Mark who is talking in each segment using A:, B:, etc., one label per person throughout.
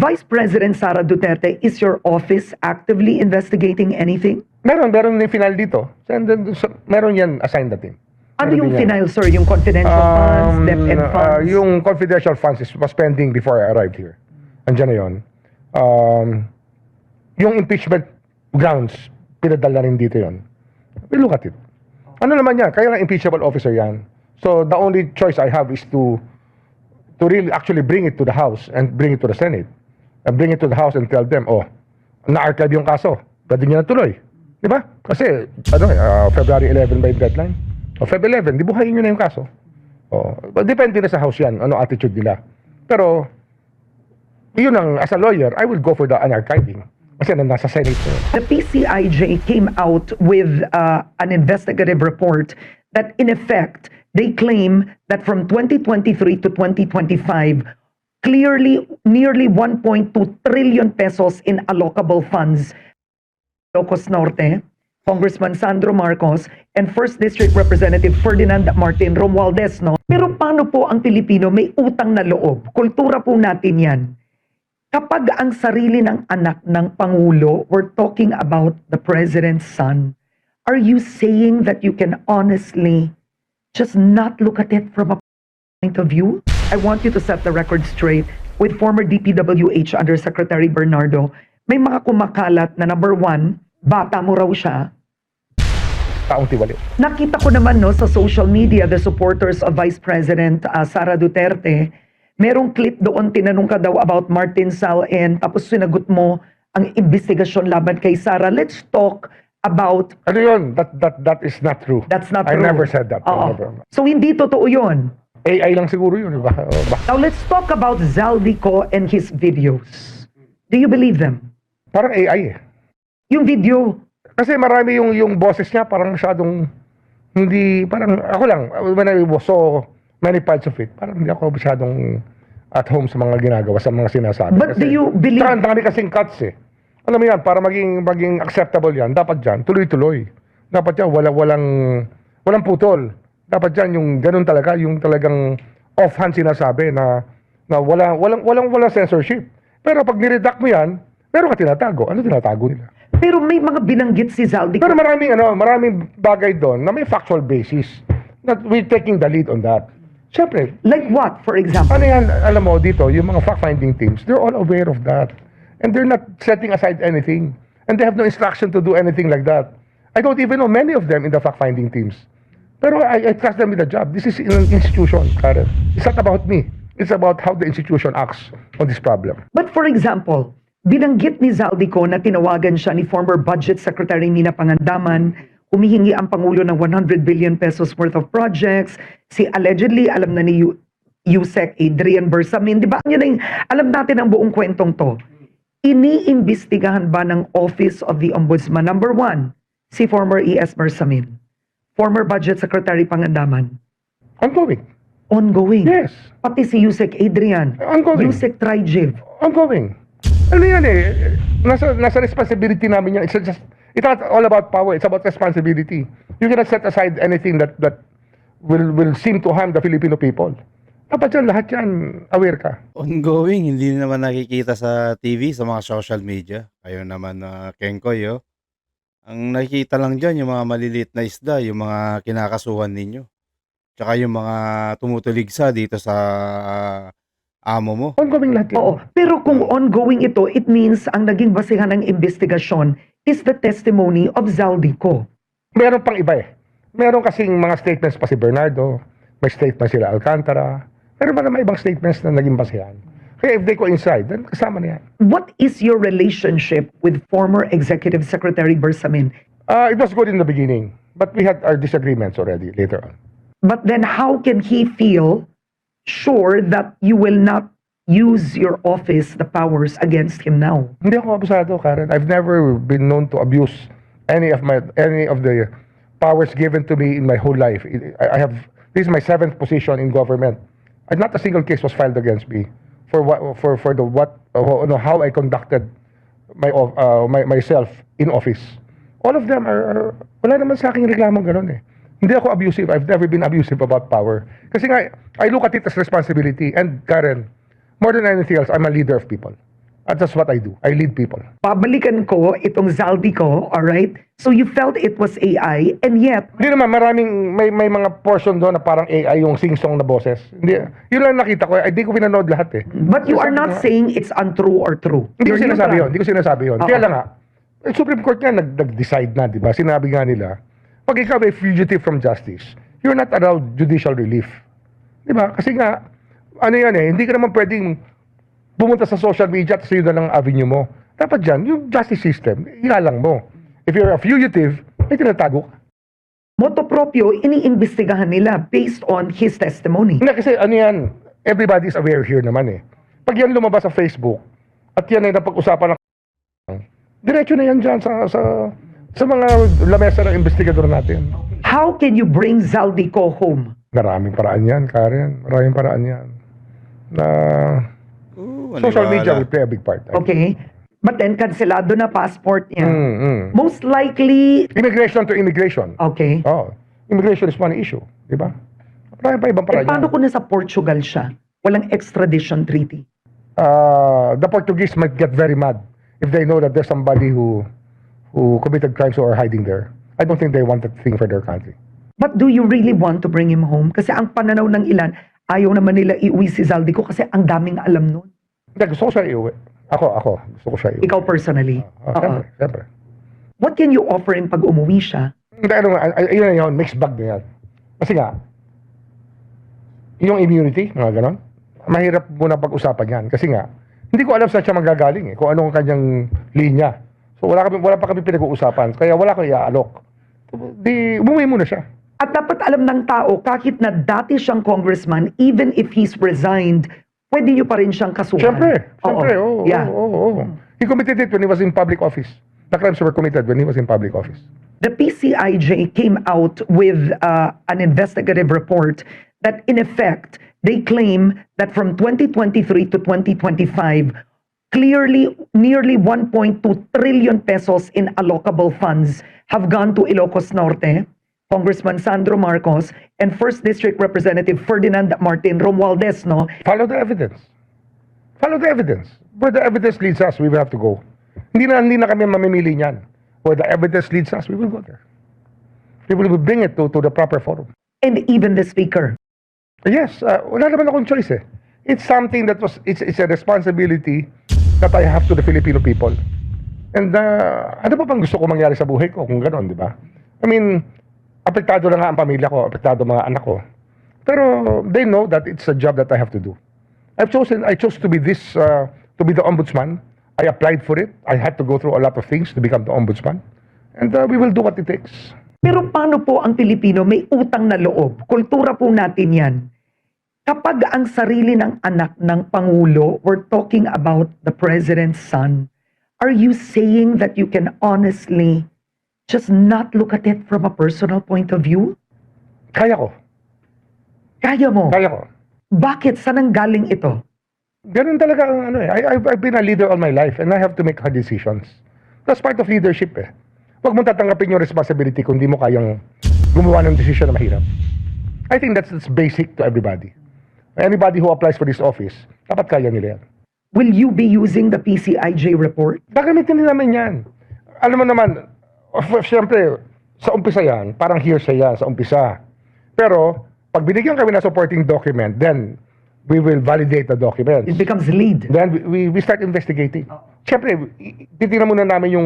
A: Vice President Sara Duterte, is your office actively investigating anything?
B: Meron yung final dito. Meron yan assigned na team.
A: Ano
B: Meron
A: yung
B: din yan.
A: final, sir? Yung confidential funds, DepEd funds?
B: Yung confidential funds was pending before I arrived here. Andiyan na yun. Yung impeachment grounds, pinadala rin dito yun. We look at it. Ano naman yan? Kaya lang impeachable officer yan. So the only choice I have is to really actually bring it to the House and bring it to the Senate. And bring it to the House and tell them, oh, na-archive yung kaso. Pwede nyo na tuloy. Di ba? Kasi, February 11 ba yung deadline? O February 11, di buhayin nyo na yung kaso. Depende na sa House yan, ano attitude nila. Pero, yun ang, as a lawyer, I will go for the unarchiving. Kasi nasa Senate.
A: The PCIJ came out with an investigative report that in effect, they claim that from 2023 to 2025, clearly nearly 1.2 trillion pesos in allocable funds. Ilocos Norte, Congressman Sandro Marcos, and 1st District Representative Ferdinand Martin Romualdez, no? Pero paano po ang Pilipino may utang na loob? Kultura po natin yan. Kapag ang sarili ng anak ng Pangulo, we're talking about the President's son, are you saying that you can honestly just not look at it from a point of view? I want you to set the record straight with former DPWH Undersecretary Bernardo. May mga kumakalat na number one, bata mo raw siya.
B: Taong tiwali.
A: Nakita ko naman no sa social media, the supporters of Vice President Sara Duterte, merong clip doon, tinanong ka daw about Martin Sal and tapos sinagot mo ang investigasyon laban kay Sara. Let's talk about...
B: Ano yun? That is not true.
A: That's not
B: I
A: true.
B: never said that.
A: Oo.
B: Never.
A: So hindi totoo yun.
B: AI lang siguro yun. Diba?
A: Now let's talk about Zaldico and his videos. Do you believe them?
B: Parang AI eh.
A: Yung video,
B: Kasi marami yung boses niya parang masyadong hindi, parang ako lang, when I saw many parts of it, parang hindi ako masyadong at home sa mga ginagawa, sa mga sinasabi.
A: but do you believe...
B: Tsaka ang dami kasing cuts eh. Alam mo yan, para maging acceptable yan, dapat dyan, tuloy-tuloy. Dapat yan, walang putol. Dapat dyan, yung ganun talaga, yung talagang offhand sinasabi na walang censorship. Pero pag niredact mo yan, meron ka tinatago. Ano tinatago nila?
A: Pero may mga binanggit si Zaldico.
B: Pero maraming bagay doon na may factual basis. That we're taking the lead on that. Siyempre,
A: Like what, for example?
B: ano yan, alam mo dito, yung mga fact-finding teams, they're all aware of that. And they're not setting aside anything. And they have no instruction to do anything like that. I don't even know many of them in the fact-finding teams. Pero I trust them with the job. This is an institution, Karen. It's not about me. It's about how the institution acts on this problem.
A: But for example, binanggit ni Zaldico na tinawagan siya ni former Budget Secretary Nina Pangandaman, humihingi ang Pangulo ng 100 billion pesos worth of projects. Si allegedly, alam na ni Yusek Adrian Bersamin. Di ba? Yun alam natin ang buong kwentong to. Iniimbestigahan ba ng Office of the Ombudsman, number one, si former E.S. Bersamin, former Budget Secretary Pangandaman?
B: Ongoing.
A: Ongoing.
B: Yes.
A: Pati si Yusek Adrian,
B: Ongoing.
A: Yusek Trijev.
B: Ongoing. Ano yan eh, nasa responsibility namin yan. It's not all about power, it's about responsibility. You cannot set aside anything that will seem to harm the Filipino people. Dapat yan, lahat yan, aware ka.
C: Ongoing, hindi naman nakikita sa TV, sa mga social media. Kayo naman na Kengkoy, oh. Ang nakikita lang dyan, yung mga maliliit na isda, yung mga kinakasuhan ninyo. Tsaka yung mga tumutuligsa dito sa amo mo.
B: Ongoing lahat yan.
A: Oo, pero kung ongoing ito, it means ang naging basihan ng investigasyon is the testimony of Zaldico.
B: Meron pang iba eh. Meron kasing mga statements pa si Bernardo, may statements sila Alcantara, meron pa naman ibang statements na naging basihan. Kaya if they coincide, then kasama na yan.
A: What is your relationship with former Executive Secretary Bersamin?
B: It was good in the beginning, but we had our disagreements already later on.
A: But then how can he feel sure that you will not use your office, the powers against him now?
B: Hindi ako abusado, Karen. I've never been known to abuse any of the powers given to me in my whole life. This is my 7th position in government. And not a single case was filed against me for how I conducted myself in office. All of them are wala naman sa aking reklamong ganun eh. Hindi ako abusive. I've never been abusive about power. Kasi nga, I look at it as responsibility. And Karen, more than anything else, I'm a leader of people. At that's what I do. I lead people.
A: Pabalikan ko itong Zaldico, alright? So you felt it was AI, and yet,
B: Hindi naman, may mga portion doon na parang AI yung sing-song na boses. Hindi, yun lang nakita ko. Hindi ko pinanood lahat eh.
A: but you are not saying it's untrue or true.
B: Hindi ko
A: You're
B: sinasabi
A: neutral.
B: yun. Hindi ko sinasabi yun.
A: Oo.
B: Kaya lang nga, yung Supreme Court nga nag-decide na, di ba? Sinabi nga nila, pag ikaw ay fugitive from justice, you're not allowed judicial relief. Di ba? Kasi nga, ano yan eh, hindi ka naman pwedeng pumunta sa social media at sa'yo na lang ang avenue mo. Dapat dyan, yung justice system, ilalang mo. If you're a fugitive, may tinatago ka.
A: Moto proprio, iniimbestigahan nila based on his testimony.
B: Hindi kasi ano yan, everybody's aware here naman eh. Pag yan lumabas sa Facebook, at yan ay napag-usapan ng diretso na yan dyan sa mga lamesa ng investigador natin.
A: How can you bring Zaldico home?
B: Maraming paraan yan, Karen. Maraming paraan yan. Na social media will play a big part.
A: Okay? But then, kanselado na passport niya.
B: Mm.
A: Most likely,
B: Immigration to immigration.
A: okay.
B: Oh, immigration is one issue, di ba? Marami pa ibang
A: Eh,
B: paraan
A: paano
B: yan.
A: kung nasa Portugal siya? Walang extradition treaty.
B: The Portuguese might get very mad if they know that there's somebody who committed crimes who are hiding there. I don't think they want that thing for their country.
A: But do you really want to bring him home? Kasi ang pananaw ng ilan, ayaw naman nila iuwi si Zaldico kasi ang daming alam nun.
B: Hindi, gusto ko siya iuwi. Ako, gusto ko siya iuwi.
A: Ikaw personally. Oo.
B: Siyempre.
A: What can you offer him pag umuwi siya?
B: Hindi, ayun na yun, mixed bag na yan. Kasi nga, yung immunity, mga ganon, mahirap muna pag-usapan yan. Kasi nga, hindi ko alam saan siya magagaling eh, kung anong kanyang linya. So wala pa kami pinag-uusapan, kaya wala ko iaalok. Di, umuwi muna siya.
A: At dapat alam ng tao, kahit na dati siyang congressman, even if he's resigned, pwede niyo pa rin siyang kasuhan.
B: Siyempre,
A: Oo.
B: oo.
A: Yeah.
B: He committed it when he was in public office. The crimes were committed when he was in public office.
A: The PCIJ came out with an investigative report that in effect, they claim that from 2023 to 2025, clearly nearly 1.2 trillion pesos in allocable funds have gone to Ilocos Norte, Congressman Sandro Marcos, and 1st District Representative Ferdinand Martin Romualdez, no?
B: Follow the evidence. Follow the evidence. Where the evidence leads us, we will have to go. Hindi na kami mamimili niyan. Where the evidence leads us, we will go there. We will bring it to the proper forum.
A: And even the speaker.
B: Yes, wala naman akong choice eh. It's something that it's a responsibility that I have to the Filipino people. And ano pa bang gusto ko mangyari sa buhay ko kung gano'n, di ba? I mean, apektado na nga ang pamilya ko, apektado mga anak ko. Pero they know that it's a job that I have to do. I chose to be to be the ombudsman. I applied for it. I had to go through a lot of things to become the ombudsman. And we will do what it takes.
A: Pero paano po ang Pilipino may utang na loob? Kultura po natin yan. Kapag ang sarili ng anak ng Pangulo, we're talking about the President's son, are you saying that you can honestly just not look at it from a personal point of view?
B: Kaya ko.
A: Kaya mo.
B: Kaya ko.
A: Bakit? Saan ang galing ito?
B: Ganun talaga ang ano eh. I've been a leader all my life and I have to make hard decisions. That's part of leadership eh. Huwag mong tatanggapin yung responsibility kung di mo kayang gumawa ng decision na mahirap. I think that's basic to everybody. Anybody who applies for this office, dapat kaya nila yan.
A: Will you be using the PCIJ report?
B: Gagamitin din namin yan. Alam mo naman, siyempre, sa umpisa yan, parang hearsay yan sa umpisa. Pero, pag binigyan kami ng supporting document, then we will validate the document.
A: It becomes lead.
B: Then we start investigating. Siyempre, titingnan muna namin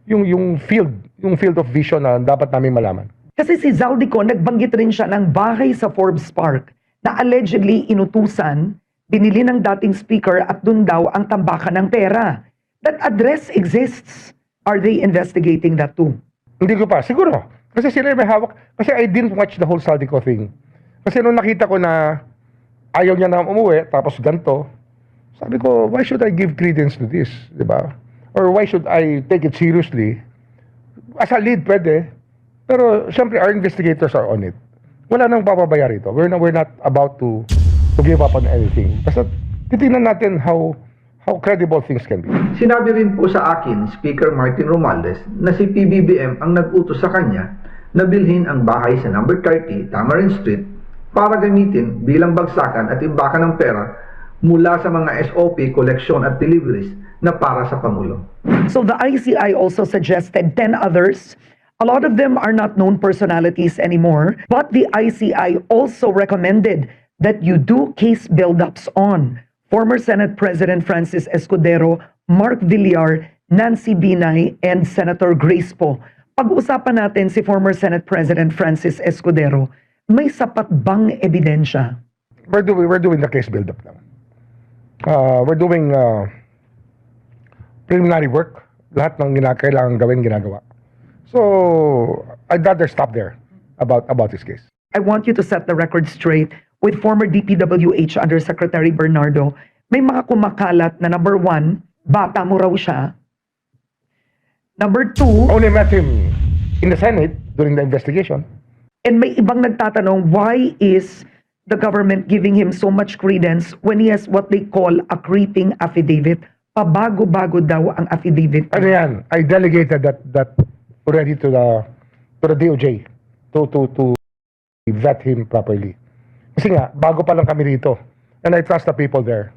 B: yung field of vision na dapat namin malaman.
A: Kasi si Zaldico, nagbanggit rin siya ng bahay sa Forbes Park na allegedly inutusan, binili ng dating speaker at dun daw ang tambakan ng pera. That address exists. Are they investigating that too?
B: Hindi ko pa. Siguro. Kasi sila may hawak. Kasi I didn't watch the whole Zaldico thing. Kasi nung nakita ko na ayaw niya na umuwi, tapos ganito, sabi ko, why should I give credence to this? Diba? Or why should I take it seriously? As a lead, pwede. Pero, siyempre, our investigators are on it. Wala nang papabaya rito. We're not about to give up on anything. Basta, titignan natin how credible things can be.
D: Sinabi rin po sa akin, Speaker Martin Romualdez, na si PBBM ang nag-utos sa kanya na bilhin ang bahay sa number 30, Tamarind Street, para gamitin bilang bagsakan at imbakan ng pera mula sa mga SOP, koleksyon at deliveries na para sa Pangulo.
A: So the ICI also suggested 10 others. A lot of them are not known personalities anymore, but the ICI also recommended that you do case buildups on former Senate President Francis Escudero, Mark Villar, Nancy Binay, and Senator Grace Poe. Pag-usapan natin si former Senate President Francis Escudero, may sapat bang ebidensya?
B: We're doing the case build-up now. We're doing preliminary work. Lahat ng kailangan gawin, ginagawa. So, I'd rather stop there about this case.
A: I want you to set the record straight with former DPWH Undersecretary Bernardo. May mga kumakalat na number 1, bata mo raw siya. Number 2,
B: Only met him in the Senate during the investigation.
A: and may ibang nagtatanong, why is the government giving him so much credence when he has what they call a creeping affidavit? Pabago-bago daw ang affidavit.
B: Ano yan? I delegated that already to the DOJ to vet him properly. Kasi nga, bago pa lang kami dito. And I trust the people there.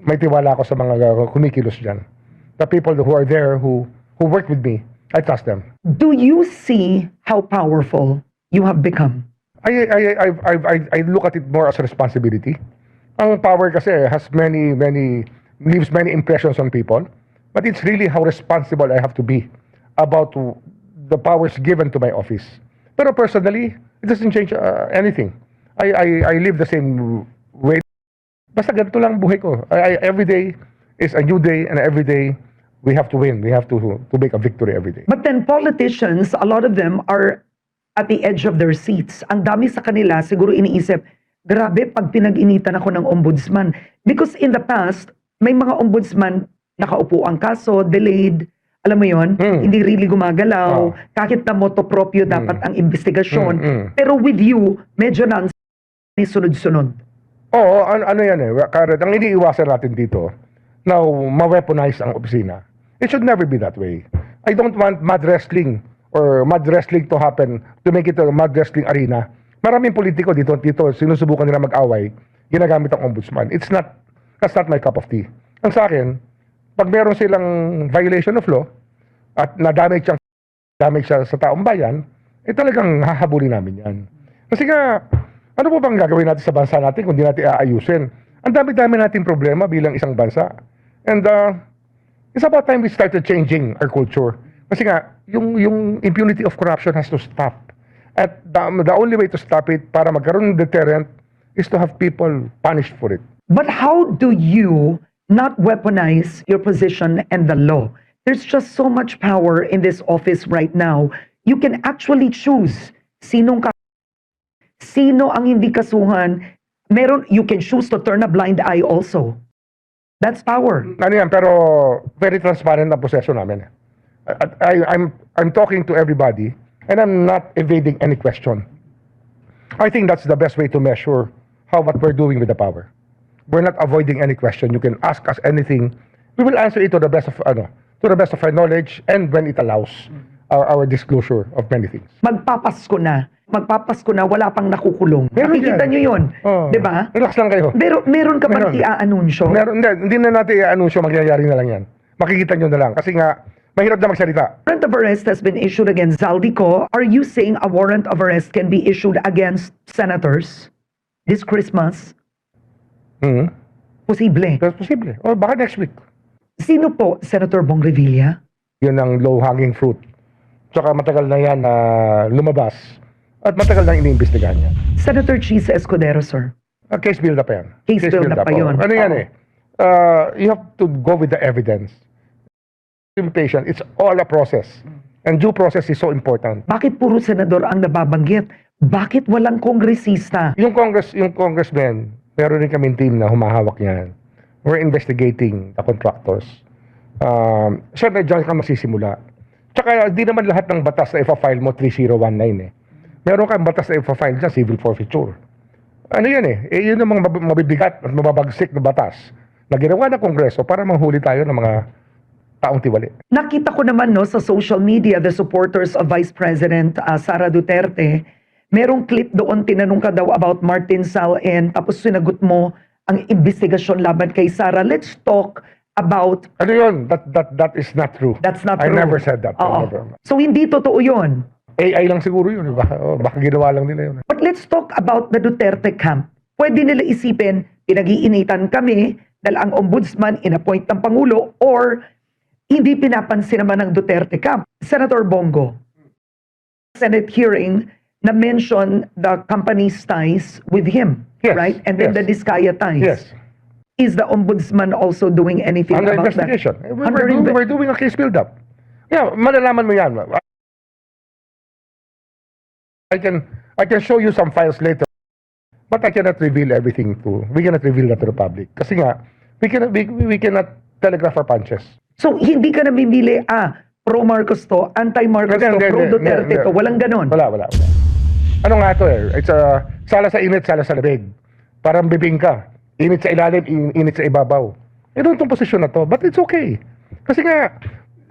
B: May tiwala ako sa mga kumikilos dyan. The people who are there, who work with me, I trust them.
A: Do you see how powerful you have become?
B: I look at it more as a responsibility. Ang power kasi leaves many impressions on people. But it's really how responsible I have to be about the powers given to my office. Pero personally, it doesn't change anything. I live the same way. Basta ganito lang buhay ko. Every day is a new day, and every day we have to win. We have to make a victory every day.
A: But then politicians, a lot of them are at the edge of their seats. Ang dami sa kanila siguro iniisip, grabe pag pinag-initan ako ng ombudsman. Because in the past, may mga ombudsman nakaupo ang kaso, delayed, alam mo yon, hindi really gumagalaw, kahit na moto proprio dapat ang investigasyon. Pero with you, medyo nang sunod-sunod.
B: Oo, ano yan eh. Ang iniiwasan natin dito, now, ma-weaponize ang opisina. It should never be that way. I don't want mud wrestling to happen, to make it a mud wrestling arena. Maraming politiko dito, sinusubukan nila mag-away, ginagamit ang ombudsman. That's not my cup of tea. Ang sa akin, pag meron silang violation of law, at na-damage siya sa taong bayan, talagang hahabulin namin yan. Kasi nga, ano po bang gagawin natin sa bansa natin kung di natin aayusin? Ang dami-dami nating problema bilang isang bansa. And it's about time we started changing our culture. Kasi nga, yung impunity of corruption has to stop. At the only way to stop it para magkaroon ng deterrent is to have people punished for it.
A: But how do you not weaponize your position and the law? There's just so much power in this office right now. You can actually choose sino ang hindi kasuhan. You can choose to turn a blind eye also. That's power.
B: Ano yan, pero very transparent ang proseso namin. I'm talking to everybody, and I'm not evading any question. I think that's the best way to measure what we're doing with the power. We're not avoiding any question. You can ask us anything. We will answer it to the best of our knowledge, and when it allows our disclosure of many things.
A: Magpapasko na, wala pang nakukulong. Nakikita nyo yun, di ba?
B: Relax lang kayo.
A: Pero meron ka pang i-aanunsyo?
B: Hindi na natin i-anunsyo, mangyayari na lang yan. Makikita nyo na lang. Kasi nga, mahirap na magsalita.
A: Warrant of arrest has been issued against Zaldico. Are you saying a warrant of arrest can be issued against senators this Christmas? Posible.
B: That's possible. O baka next week.
A: Sino po, Senator Bong Revilla?
B: Yun ang low-hanging fruit. Tsaka matagal na yan lumabas. At matagal na iniimbestigahan yan.
A: Senator Cheese Escudero, sir.
B: Case build-up pa yan.
A: Case build-up pa yun.
B: Ano yan you have to go with the evidence. Be patient. It's all a process. And due process is so important.
A: Bakit puro senador ang nababanggit? Bakit walang kongresista?
B: Yung congressman, meron rin kaming team na humahawak yan. We're investigating the contractors. Siyempre, dyan ka masisimula. Tsaka, di naman lahat ng batas na ipa-file mo 3019 eh. Meron kang batas na ipa-file dyan, civil forfeiture. Ano yan eh? Yun ang mga mabibigat at mababagsik na batas na ginawa ng Kongreso para manghuli tayo ng mga taong tiwali.
A: Nakita ko naman sa social media, the supporters of Vice President Sara Duterte, merong clip doon, tinanong ka daw about Martin Sal, and tapos sinagot mo, ang investigasyon laban kay Sara. Let's talk about
B: Ano yun? That is not true.
A: that's not
B: I
A: true.
B: never said that. I
A: Oo.
B: never-
A: So hindi totoo yun.
B: AI lang siguro yun. Baka ginawa lang nila yun.
A: But let's talk about the Duterte camp. Pwede nila isipin, pinag-iinitan kami dahil ang ombudsman inappoint ng Pangulo or hindi pinapansin naman ng Duterte camp. Senator Bongo, Senate hearing na mention the company's ties with him,
B: Yes,
A: right? And then
B: yes.
A: the Diskaya ties.
B: Yes.
A: Is the ombudsman also doing anything
B: Under
A: about
B: investigation.
A: that?
B: We're doing a case build-up. Yeah, malalaman mo yan. I can show you some files later, but I cannot reveal everything we cannot reveal that to the public. Kasi nga, we cannot telegraph our punches.
A: So hindi ka namimili, pro-Marcos to, anti-Marcos to,
B: Hindi,
A: pro-Duterte
B: hindi.
A: to. Walang ganon.
B: Wala. Ano nga to eh? It's sala sa init, sala sa labig. Parang bibing ka. Init sa ilalim, init sa ibabaw. Ito itong posisyon na to, but it's okay. Kasi nga,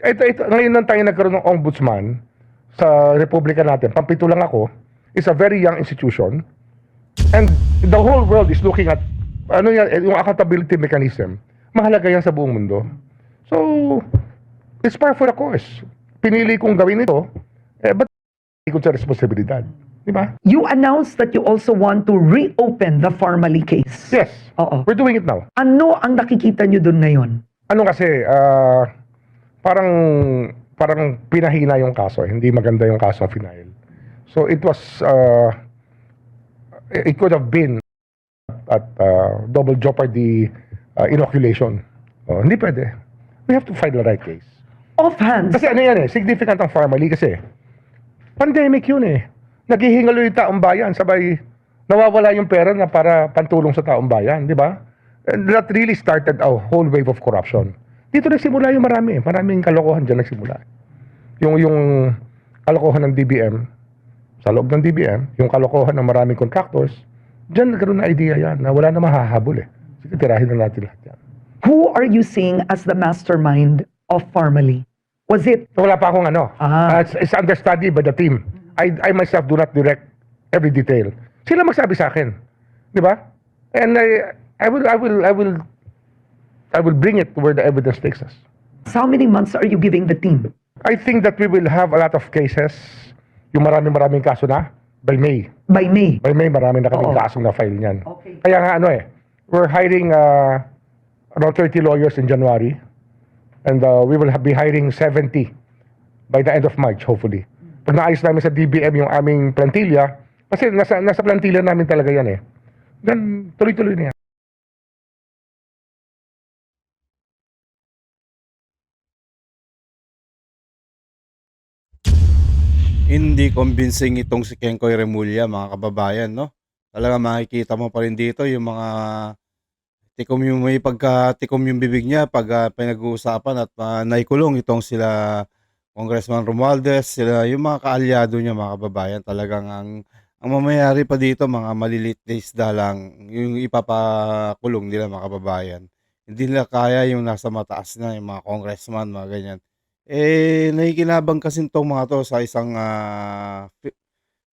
B: ito ngayon lang tayo nagkaroon ng ombudsman sa republika natin. Pampito lang ako. It's a very young institution. And the whole world is looking at yung accountability mechanism. Mahalaga yan sa buong mundo. So, it's par for the course. Pinili kong gawin ito, but hindi ko sa responsibilidad. Di ba?
A: You announced that you also want to reopen the Farmally case.
B: Yes.
A: Oo.
B: We're doing it now.
A: Ano ang nakikita nyo dun ngayon?
B: Ano kasi, parang pinahina yung kaso. Hindi maganda yung kaso ng final. So it was, it could have been at double jeopardy inoculation. Hindi pwede. We have to find the right case.
A: Offhand,
B: Kasi ano yan significant ang Farmally kasi pandemic yun naghihingalo yung taong bayan, sabay nawawala yung pera na para pantulong sa taong bayan, di ba? And that really started a whole wave of corruption. Dito nagsimula yung maraming kalokohan dyan nagsimula. Yung kalokohan ng DBM, sa loob ng DBM, yung kalokohan ng maraming contractors, dyan nagkaroon na idea yan na wala na mahahabol Sige, tirahin na natin lahat yan.
A: who are you seeing as the mastermind of Farmally? Was it,
B: So, wala pa akong it's understudy by the team. I myself do not direct every detail. Sila magsabi sa akin, di ba? And I will bring it to where the evidence takes us.
A: how many months are you giving the team?
B: I think that we will have a lot of cases, yung maraming kaso na, by May.
A: By May.
B: By May, marami na kaming
A: Oo.
B: kasong na file niyan.
A: Okay.
B: Kaya nga we're hiring around 30 lawyers in January, and we will be hiring 70 by the end of March, hopefully. Pag naayos namin sa DBM yung aming plantilla, kasi nasa plantilla namin talaga yan then tuloy-tuloy na yan.
C: Hindi convincing itong si Kenkoy Remulla, mga kababayan, no? Talaga makikita mo pa rin dito yung mga may pagkatikom yung bibig niya pag pinag-uusapan at naikulong itong sila Congressman Romualdez, sila yung mga kaalyado niya, mga kababayan. Talagang ang mamayari pa dito, mga maliliit na isda lang yung ipapakulong nila, mga kababayan. Hindi nila kaya yung nasa mataas na, yung mga congressman, mga ganyan. Nakikinabang kasi itong mga to sa isang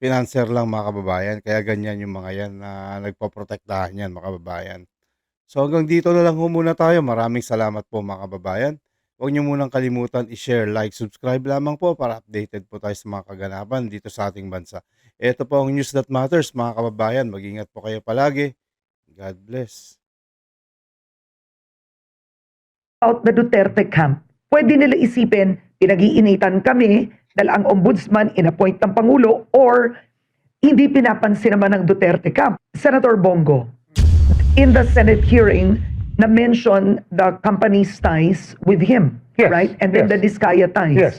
C: financer lang, mga kababayan. Kaya ganyan yung mga yan na nagpoprotektahan yan, mga kababayan. So hanggang dito na lang muna tayo. Maraming salamat po, mga kababayan. Huwag niyo munang kalimutan i-share, like, subscribe lamang po para updated po tayo sa mga kaganapan dito sa ating bansa. Ito po ang News That Matters, mga kababayan. Mag-ingat po kayo palagi. God bless.
A: About the Duterte camp. Pwede nila isipin, pinag-iinitan kami dahil ang ombudsman inappoint ng Pangulo or hindi pinapansin naman ng Duterte camp. Senator Bongo, in the Senate hearing, na-mention the company's ties with him,
B: Yes,
A: right? And then
B: yes.
A: the Diskaya ties.
B: Yes.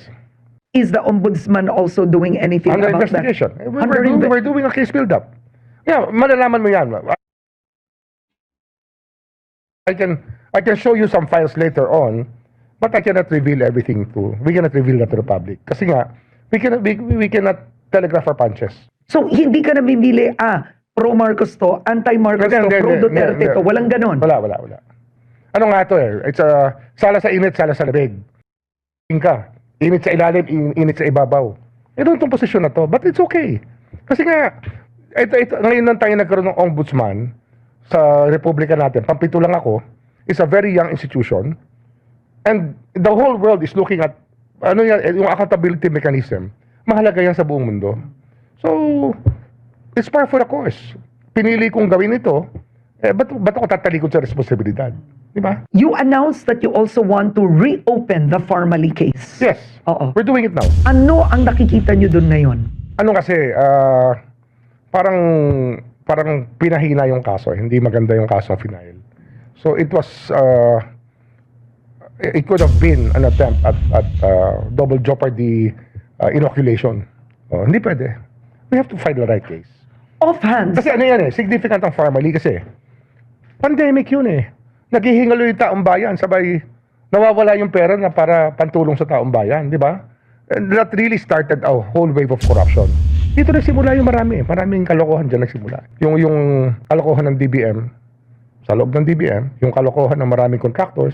A: Is the ombudsman also doing anything
B: Under
A: about
B: investigation.
A: that?
B: We're doing a case build-up. Yeah, malalaman mo yan. I can show you some files later on, but I cannot reveal everything we cannot reveal that to the public. Kasi nga, we cannot telegraph our punches.
A: So hindi ka namimili, pro-Marcos to, anti-Marcos to,
B: Hindi.
A: pro-Duterte to. Walang ganon.
B: Wala. Ano nga to It's sala sa init, sala sa labig. Ka. Init sa ilalim, init sa ibabaw. Ito itong posisyon na to, but it's okay. Kasi nga, ito ngayon lang tayo nagkaroon ng ombudsman sa republika natin, pampito lang ako, is a very young institution. And the whole world is looking at ano yan, yung accountability mechanism. Mahalaga yan sa buong mundo. So, it's par for the course. Pinili kong gawin ito, ba't ako tatalikod sa responsibilidad? Di ba?
A: You announced that you also want to reopen the Farmally case.
B: Yes.
A: Oo.
B: We're doing it now.
A: Ano ang nakikita nyo dun ngayon?
B: Ano kasi, parang pinahina yung kaso. Hindi maganda yung kaso na final. So it was, it could have been an attempt at double jeopardy inoculation. Hindi pwede. We have to find the right case.
A: Offhand,
B: Kasi ano yan significant ang Farmally kasi pandemic yun Naghihingalo yung taong bayan, sabay nawawala yung pera na para pantulong sa taong bayan, di ba? And that really started a whole wave of corruption. Dito nagsimula yung maraming kalokohan dyan nagsimula. Yung kalokohan ng DBM, sa loob ng DBM, yung kalokohan ng maraming contractors,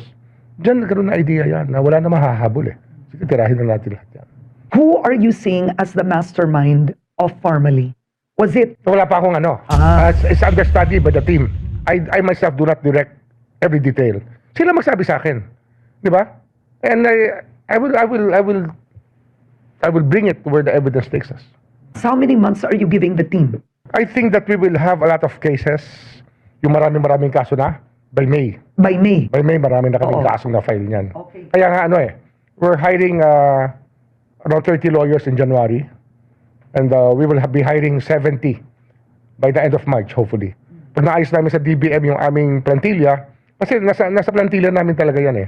B: dyan nagkaroon na idea yan na wala na mahahabol Sige, tirahin na natin lahat yan.
A: who are you seeing as the mastermind of Farmally? Was it
B: Wala pa akong it's understudy by the team. I myself do not direct every detail. Sila magsabi sa akin, di ba? And I will bring it where the evidence takes us.
A: how many months are you giving the team?
B: I think that we will have a lot of cases, yung maraming kaso na, by May.
A: By May.
B: By May, marami na kaming
A: Oo.
B: kasong na file niyan.
A: Okay.
B: Kaya nga we're hiring around 30 lawyers in January, and we will be hiring 70 by the end of March, hopefully. Pag naayos namin sa DBM yung aming plantilla, kasi nasa plantilla namin talaga yan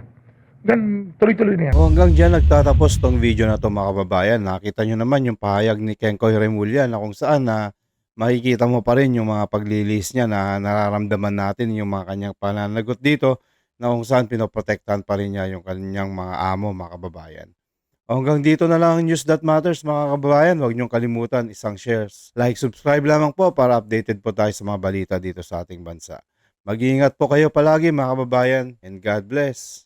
B: Then, tuloy-tuloy na yan.
C: Hanggang dyan nagtatapos tong video na to mga kababayan. Nakita nyo naman yung pahayag ni Kenkoy Remulla na kung saan na makikita mo pa rin yung mga paglilis niya na nararamdaman natin yung mga kanyang pananagot dito na kung saan pinoprotektahan pa rin niya yung kanyang mga amo mga kababayan. Hanggang dito na lang ang News That Matters mga kababayan. Huwag niyong kalimutan isang shares. Like, subscribe lamang po para updated po tayo sa mga balita dito sa ating bansa. Mag-iingat po kayo palagi mga kababayan and God bless.